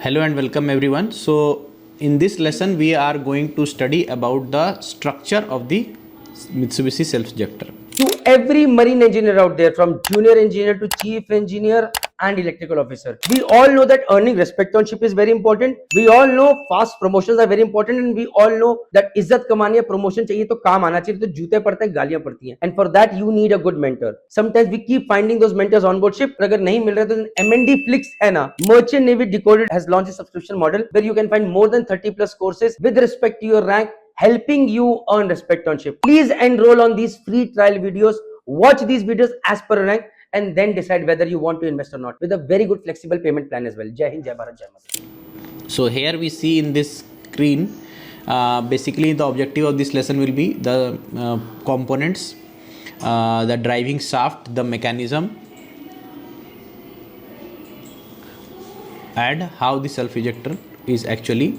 Hello and welcome everyone. So in this lesson we are going to study about the structure of the Mitsubishi Self-ejector. To every marine engineer out there, from junior engineer to chief engineer and electrical officer, we all know that earning respect on ship is very important. We all know fast promotions are very important, and we all know that इज्जत कमानी है, promotion चाहिए तो काम आना चाहिए, तो जूते पड़ते हैं, गालियां पड़ती हैं, and for that you need a good mentor. Sometimes we keep finding those mentors on board ship, अगर नहीं मिल रहे तो MNDFLIX है ना, Merchant Navy Decoded has launched a subscription model where you can find more than 30 plus courses with respect to your rank, helping you earn respect on ship. Please enroll on these free trial videos, watch these videos as per rank, and then decide whether you want to invest or not, with a very good flexible payment plan as well. Jai Hind, Jai Bharat, Jai Mata. So here we see in this screen, basically the objective of this lesson will be the components, the driving shaft, the mechanism, and how the self-ejector is actually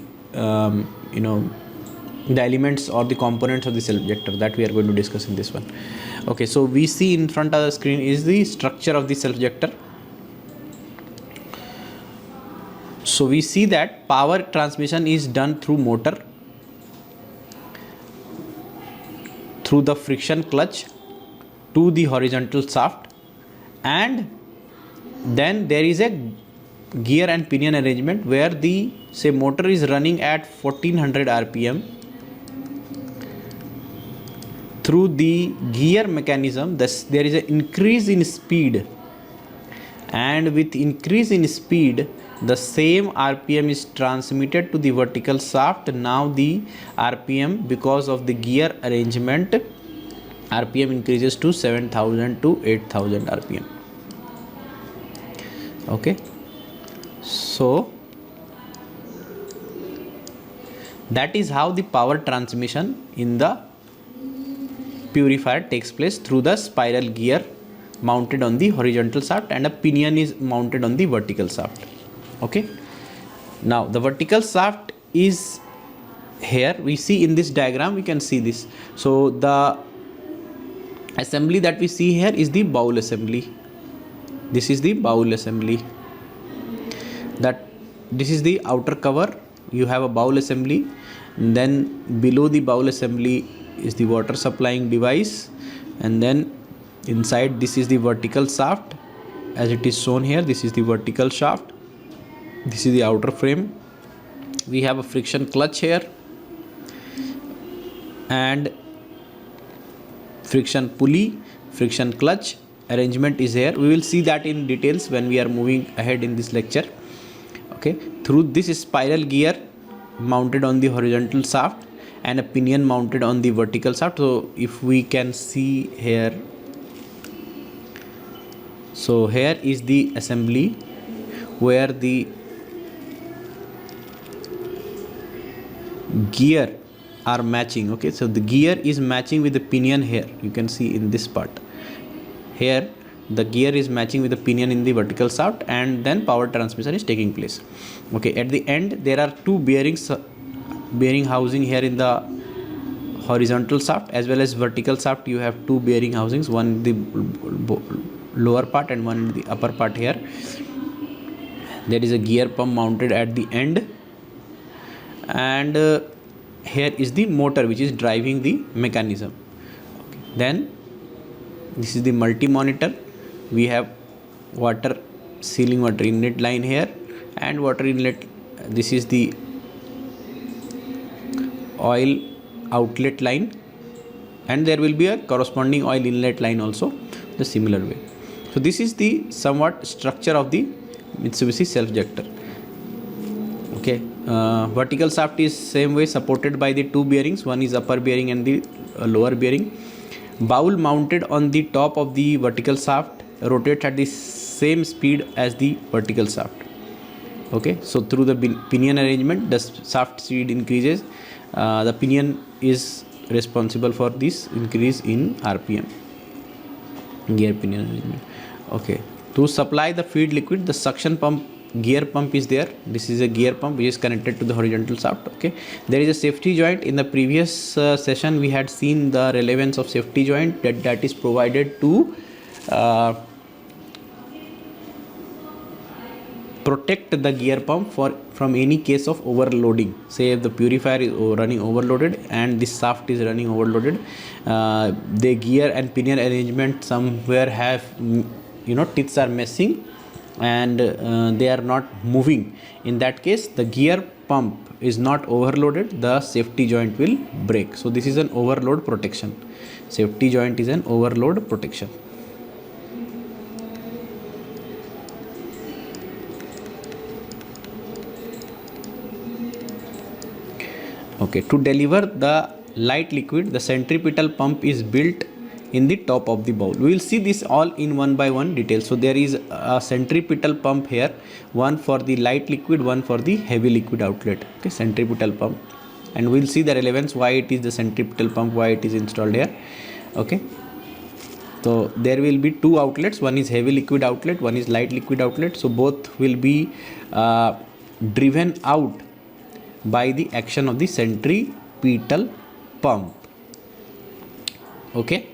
the elements or the components of the self-ejector that we are going to discuss in this one. Okay, so we see in front of the screen is the structure of the self-ejector. So we see that power transmission is done through motor, through the friction clutch to the horizontal shaft, and then there is a gear and pinion arrangement where the motor is running at 1400 rpm. Through the gear mechanism, there is an increase in speed, and with increase in speed the same rpm is transmitted to the vertical shaft. Now the rpm, because of the gear arrangement, rpm increases to 7000 to 8000 rpm. Okay, so that is how the power transmission in the purifier takes place, through the spiral gear mounted on the horizontal shaft, and a pinion is mounted on the vertical shaft. Okay, now the vertical shaft is here. We see in this diagram, we can see this. So the assembly that we see here is the bowl assembly. This is the bowl assembly. This is the outer cover. You have a bowl assembly, and then below the bowl assembly is the water supplying device, and then inside this is the vertical shaft as it is shown here. This is the vertical shaft, this is the outer frame. We have a friction clutch here and friction pulley, friction clutch arrangement is here. We will see that in details when we are moving ahead in this lecture. Okay, through this spiral gear mounted on the horizontal shaft and a pinion mounted on the vertical shaft. So if we can see here, so here is the assembly where the gear are matching. Okay, so the gear is matching with the pinion here. You can see in this part here the gear is matching with the pinion in the vertical shaft, and then power transmission is taking place. Okay, at the end there are two bearing housing here in the horizontal shaft as well as vertical shaft. You have two bearing housings, one in the lower part and one in the upper part. Here there is a gear pump mounted at the end, and here is the motor which is driving the mechanism. Okay. Then this is the multi monitor. We have sealing water inlet line here and water inlet. This is the oil outlet line, and there will be a corresponding oil inlet line also the similar way. So this is the somewhat structure of the Mitsubishi Self-ejector. Okay, vertical shaft is same way, supported by the two bearings. One is upper bearing and the lower bearing. Bowl mounted on the top of the vertical shaft rotates at the same speed as the vertical shaft. Okay, so through the pinion arrangement the shaft speed increases. The pinion is responsible for this increase in rpm, gear pinion arrangement. Okay, to supply the feed liquid, the suction pump gear pump is there. This is a gear pump which is connected to the horizontal shaft. Okay, there is a safety joint. In the previous session we had seen the relevance of safety joint that is provided to protect the gear pump from any case of overloading. Say if the purifier is running overloaded and this shaft is running overloaded, the gear and pinion arrangement somewhere have teeths are missing and they are not moving. In that case, the gear pump is not overloaded, the safety joint will break. So this is an overload protection. Safety joint is an overload protection. Okay, to deliver the light liquid, the centripetal pump is built in the top of the bowl. We will see this all in one by one detail. So there is a centripetal pump here, one for the light liquid, one for the heavy liquid outlet. Okay, centripetal pump, and we will see the relevance, why it is the centripetal pump, why it is installed here. Okay, so there will be two outlets, one is heavy liquid outlet, one is light liquid outlet. So both will be driven out by the action of the centripetal pump. Okay.